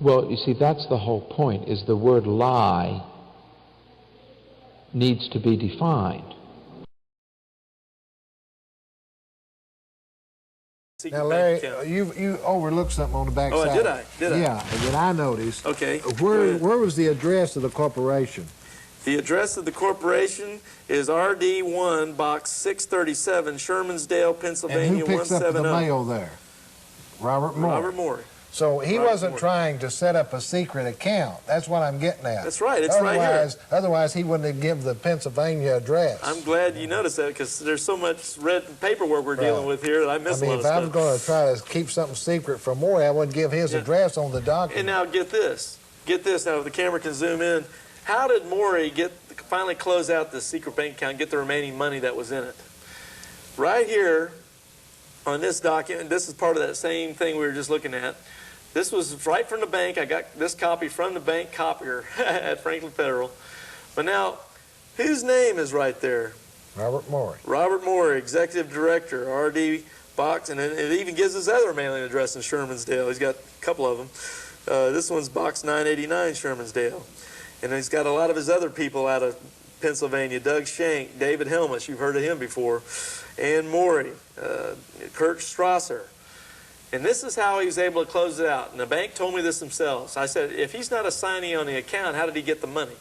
Well, you see, that's the whole point, is the word lie needs to be defined. Now, Larry, you overlooked something on the back side. Oh, did I? Did I? Yeah, that I noticed. Okay. Where was the address of the corporation? The address of the corporation is RD1, Box 637, Shermansdale, Pennsylvania, and who picks 170. up the mail there? Robert Morey. Robert Morey. So he wasn't trying to set up a secret account. That's what I'm getting at. That's right. It's right here. Otherwise, he wouldn't have given the Pennsylvania address. I'm glad you noticed that, because there's so much red paperwork we're dealing with here that I miss a lot of stuff. I mean, if I was going to try to keep something secret from Morey, I wouldn't give his address on the document. And now get this. Get this. Now, if the camera can zoom in, how did Morey finally close out the secret bank account and get the remaining money that was in it? Right here on this document, this is part of that same thing we were just looking at. This was right from the bank. I got this copy from the bank copier at Franklin Federal. But now, whose name is right there? Robert Morey. Robert Morey, Executive Director, RD Box, and it even gives his other mailing address in Shermansdale. He's got a couple of them. This one's Box 989, Shermansdale. And he's got a lot of his other people out of Pennsylvania. Doug Shank, David Helmuth, you've heard of him before, Ann Morey, Kurt Strasser. And this is how he was able to close it out. And the bank told me this themselves. I said, if he's not a signee on the account, how did he get the money?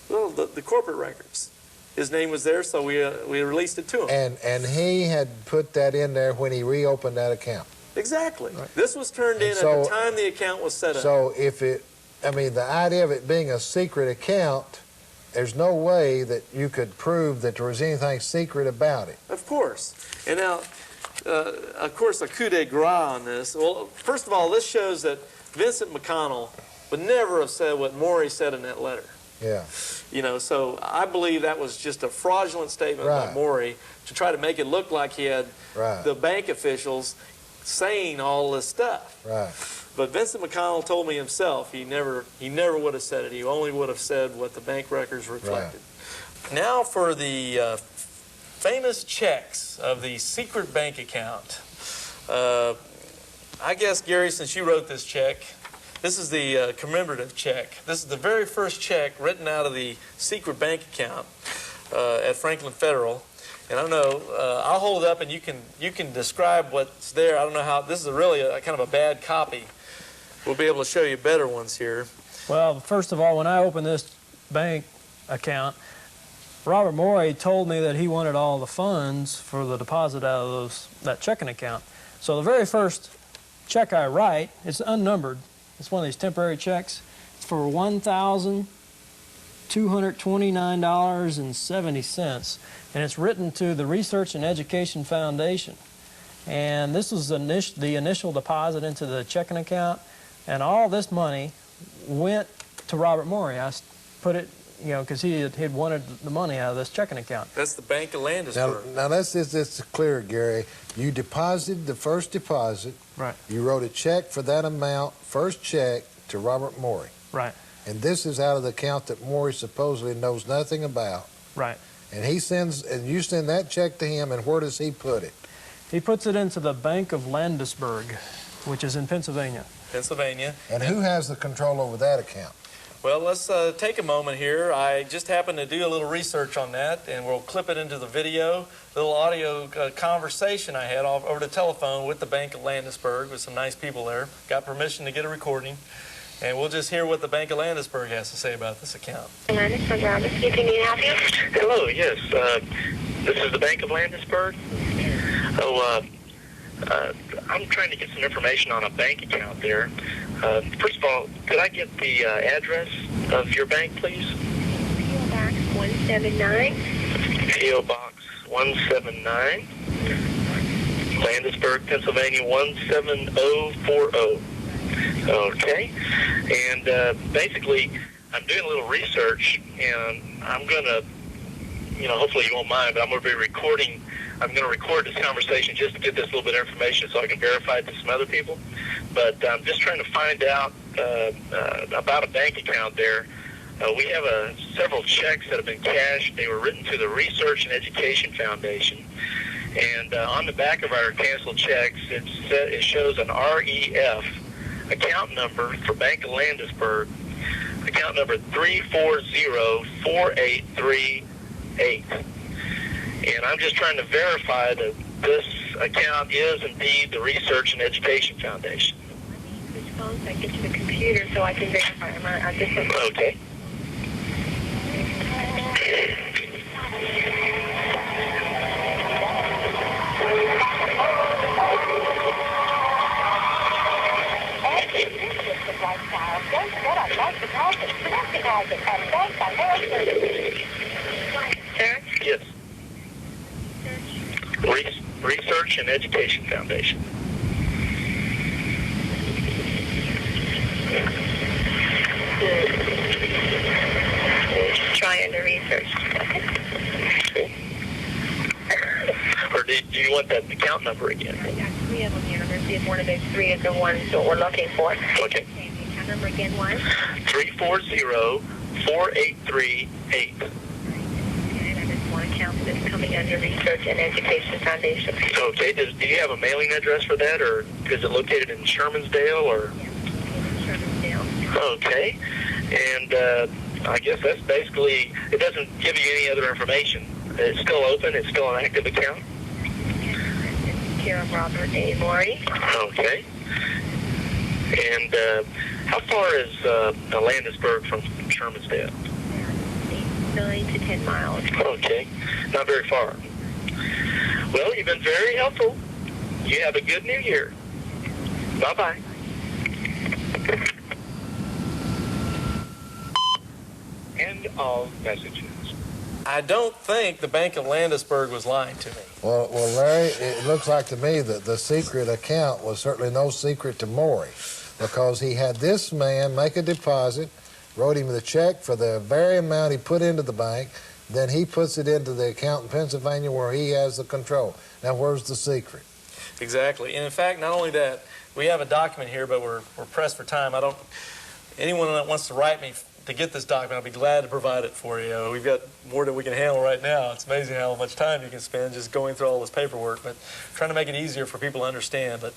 Well, the corporate records. His name was there, so we released it to him. And he had put that in there when he reopened that account. Exactly. Right. This was turned in at the time the account was set up. So if the idea of it being a secret account, there's no way that you could prove that there was anything secret about it. Of course. And now, of course, a coup de grace on this. Well, first of all, this shows that Vincent McConnell would never have said what Morey said in that letter. Yeah. You know, so I believe that was just a fraudulent statement by Morey to try to make it look like he had the bank officials saying all this stuff. Right. But Vincent McConnell told me himself he never would have said it. He only would have said what the bank records reflected. Right. Now for the famous checks of the secret bank account. I guess, Gary, since you wrote this check, this is the commemorative check. This is the very first check written out of the secret bank account at Franklin Federal. And I don't know, I'll hold it up and you can describe what's there. I don't know how, this is really kind of a bad copy. We'll be able to show you better ones here. Well, first of all, when I opened this bank account, Robert Morey told me that he wanted all the funds for the deposit out of that checking account. So the very first check I write, it's unnumbered. It's one of these temporary checks. It's for $1,229.70. And it's written to the Research and Education Foundation. And this was the initial deposit into the checking account. And all this money went to Robert Morey. I put it, you know, because he had wanted the money out of this checking account. That's the Bank of Landisburg. Now that's clear, Gary. You deposited the first deposit. Right. You wrote a check for that amount, first check, to Robert Morey. Right. And this is out of the account that Morey supposedly knows nothing about. Right. And you send that check to him, and where does he put it? He puts it into the Bank of Landisburg, which is in Pennsylvania. And who has the control over that account? Well, let's take a moment here. I just happened to do a little research on that, and we'll clip it into the video. Little audio conversation I had over the telephone with the Bank of Landisburg with some nice people there. Got permission to get a recording, and we'll just hear what the Bank of Landisburg has to say about this account. Landisburg, Robert speaking. May I help you? Hello, yes. This is the Bank of Landisburg. Oh, I'm trying to get some information on a bank account there. First of all, could I get the address of your bank, please? P.O. Box 179. P.O. Box 179. Landisburg, Pennsylvania 17040. Okay. And basically, I'm doing a little research, and I'm going to, hopefully you won't mind, but I'm going to be recording. I'm going to record this conversation just to get this little bit of information so I can verify it to some other people. But I'm just trying to find out about a bank account there. We have several checks that have been cashed. They were written to the Research and Education Foundation. And on the back of our canceled checks, it shows an REF, account number for Bank of Landisburg, account number 3404838. And I'm just trying to verify that this account is indeed the Research and Education Foundation. Switch phones, I get to the computer so I can verify. Okay. Sir? Yes. Research and Education Foundation. Try under research. Okay. Or do you want that account number again? I got 3 of them here. I'm going to see if one of those 3 is the one that we're looking for. Okay. Okay, the account number again was? 3404838. And I just want to count that's coming under Research and Education Foundation. Okay. Do you have a mailing address for that, or is it located in Shermansdale, or? Shermansdale. Okay. And I guess that's basically, it doesn't give you any other information. It's still open. It's still an active account. It's care of Robert A. Morey. Okay. And how far is Landisburg from Shermansdale? 9 to 10 miles. Okay. Not very far. Well, you've been very helpful. You have a good new year. Bye-bye. End of messages. I don't think the Bank of Landisburg was lying to me. Well, Larry, it looks like to me that the secret account was certainly no secret to Morey, because he had this man make a deposit, wrote him the check for the very amount he put into the bank, then he puts it into the account in Pennsylvania where he has the control. Now, where's the secret? Exactly. And in fact, not only that, we have a document here, but we're pressed for time. Anyone that wants to write me to get this document, I'll be glad to provide it for you. We've got more than we can handle right now. It's amazing how much time you can spend just going through all this paperwork, but trying to make it easier for people to understand. But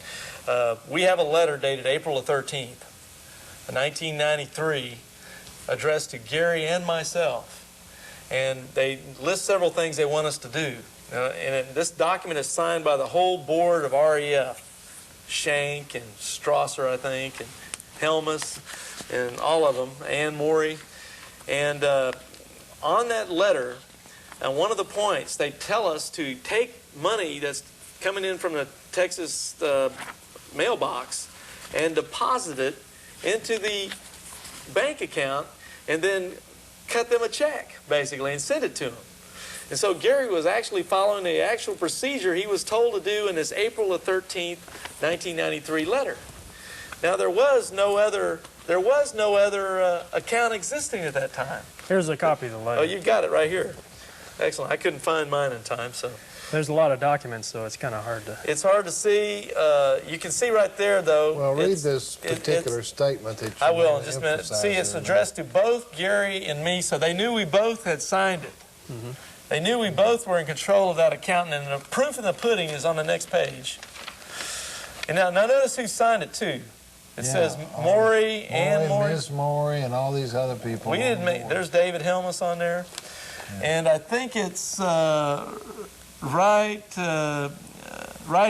we have a letter dated April the 13th, 1993, addressed to Gary and myself. And they list several things they want us to do. And this document is signed by the whole board of REF, Shank and Strasser, I think, and Helmus, and all of them, and Morey. And on that letter, and one of the points, they tell us to take money that's coming in from the Texas mailbox and deposit it into the bank account and then cut them a check, basically, and send it to them. And so Gary was actually following the actual procedure he was told to do in this April the 13th, 1993 letter. Now, there was no other account existing at that time. Here's a copy of the letter. Oh, you've got it right here. Excellent. I couldn't find mine in time, so. There's a lot of documents, so it's kind of hard to... It's hard to see. You can see right there, though. Well, read this particular statement that you I will in just a minute. See, it's addressed to both Gary and me, so they knew we both had signed it. Mm-hmm. They knew we both were in control of that account, and the proof of the pudding is on the next page. And now notice who signed it, too. It says Morey and Morey. Miss Morey and all these other people. We didn't make, there's David Helmus on there. Yeah. And I think it's right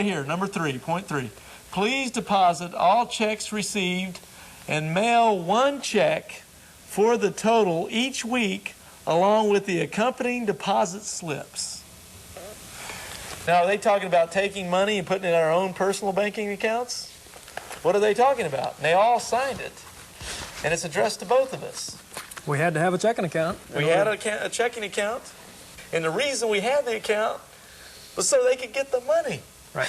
here, number 3, point 3. Please deposit all checks received and mail 1 check for the total each week along with the accompanying deposit slips. Now, are they talking about taking money and putting it in our own personal banking accounts? What are they talking about? And they all signed it, and it's addressed to both of us. We had to have a checking account. We had a checking account, and the reason we had the account was so they could get the money. Right.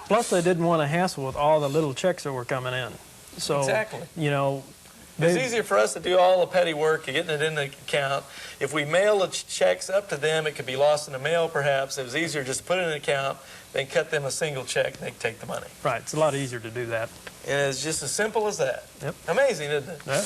Plus, they didn't want to hassle with all the little checks that were coming in. So, exactly. You know, it's easier for us to do all the petty work of getting it in the account. If we mail the checks up to them, it could be lost in the mail, perhaps. It was easier just to put it in an account, then cut them a single check, and they can take the money. Right. It's a lot easier to do that. And it's just as simple as that. Yep. Amazing, isn't it? Yeah.